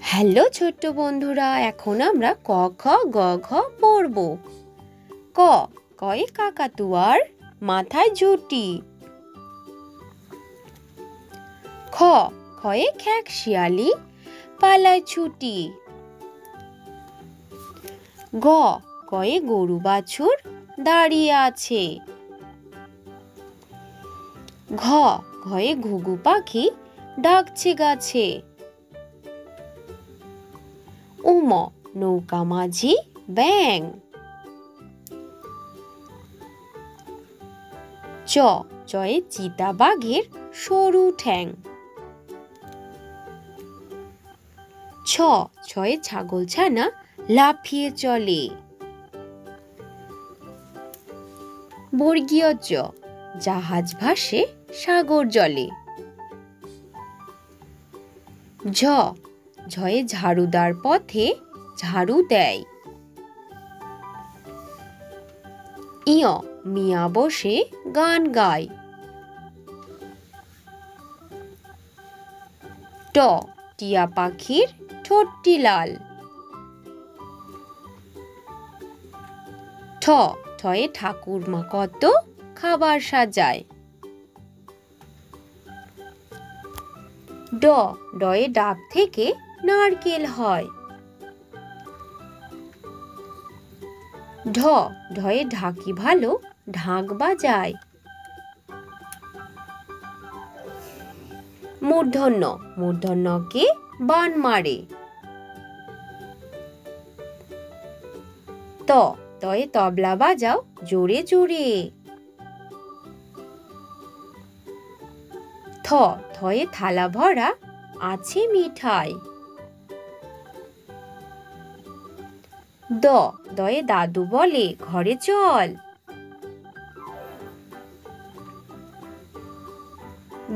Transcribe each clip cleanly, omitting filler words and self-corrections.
Hello ছোট্ট বন্ধুরা, এখন আমরা ক খ গ ঘ পড়ব। ক কয়ে কাকাতুয়ার মাথায় ঝুঁটি। খ খয়ে খ্যাঁক শিয়ালি পালায় ছুটি। গ গয়ে গরু বাছুর দাঁড়িয়ে আছে। ঘ ঘয়ে ঘুঘু পাখি ডাকছে গাছে। উম নৌকা মাঝি ব্যাঙ। চ চয়ে চিতা বাঘের সরু ঠ্যাং। ছ ছয়ে ছাগল ছানা লাফিয়ে চলে। বর্গীয় জ জাহাজ ভাসে সাগর জলে। ঝ ঝয়ে ঝাড়ুদার পথে ঝাড়ু দেয়। ইয় মিয়া বসে গান গায়। ট টিয়া পাখির ঠোঁটটি লাল। ঠ ঠয়ে ঠাকুরমা কত খাবার সাজায়। ড ডয়ে ডাব থেকে নারকেল হয়। ঢ ঢয়ে ঢাকি ভালো ঢাক বাজায়। মূর্ধন্য মূর্ধন্যকে বান মারে। ত তয়ে তবলা বাজাও জোরে জোরে। থ থয়ে থালা ভরা আছে মিঠাই। দ দয়ে দাদু বলে ঘরে চল।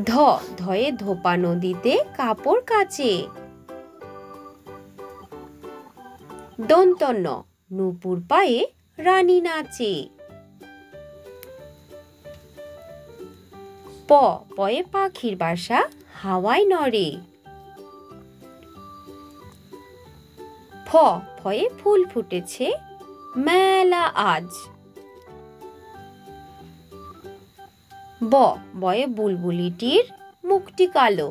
ধ ধয়ে ধোপা নদীতে কাপড় কাচে। দন্তন্য নূপুর পায়ে রানী নাচে। প পয়ে পাখির বাসা হাওয়ায় নড়ে। ফ ফয়ে ফুল ফুটেছে মেলা আজ। ব বয়ে বুলবুলিটির মুখটি কালো।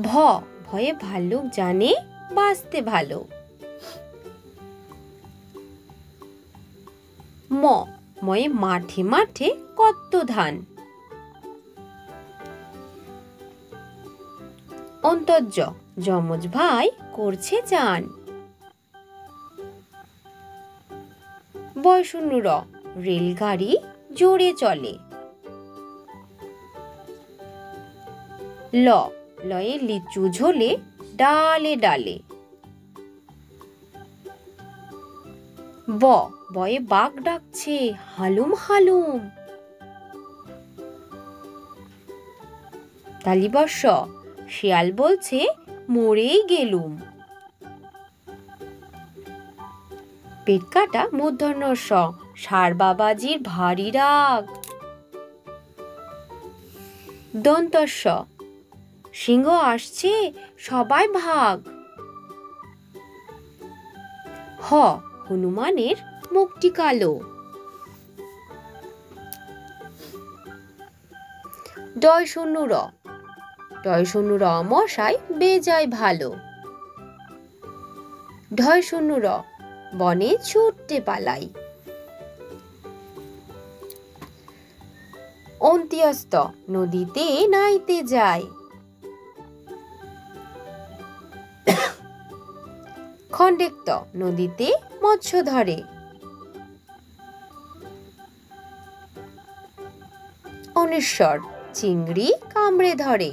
ভ ভয়ে ভাল্লুক জানে বাঁচতে ভালো। ম ময়ে মাঠে মাঠে কত ধান। অন্তর্য যমজ ভাই করছে চান। বয়শূন্য র রেলগাড়ি জোরে চলে। ল লয়ে লিচু ঝোলে ডালে ডালে। ব বয়ে বাঘ ডাকছে হালুম হালুম। তালিবর্ষ শিয়াল বলছে মরেই গেলুম। পেট কাটা মূর্ধন্য স ষাঁড় বাবাজির ভারী রাগ। দন্তস্ব সিংহ আসছে সবাই ভাগ। হ হনুমানের মুখটি কালো। ডয় শূন্য র ডয় শূন্য র মশাই বেজায় ভালো। ঢয় শূন্য র বনে ছুটতে পালাই। অন্ত্যস্ত নদীতে নাইতে যায়। খণ্ডেক্ত নদীতে মৎস্য ধরে। অনেশ্বর চিংড়ি কামড়ে ধরে।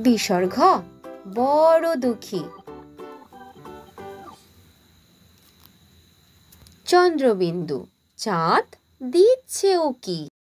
বিসর্গ বড় দুঃখী। চন্দ্রবিন্দু চাঁদ দিচ্ছে উকি।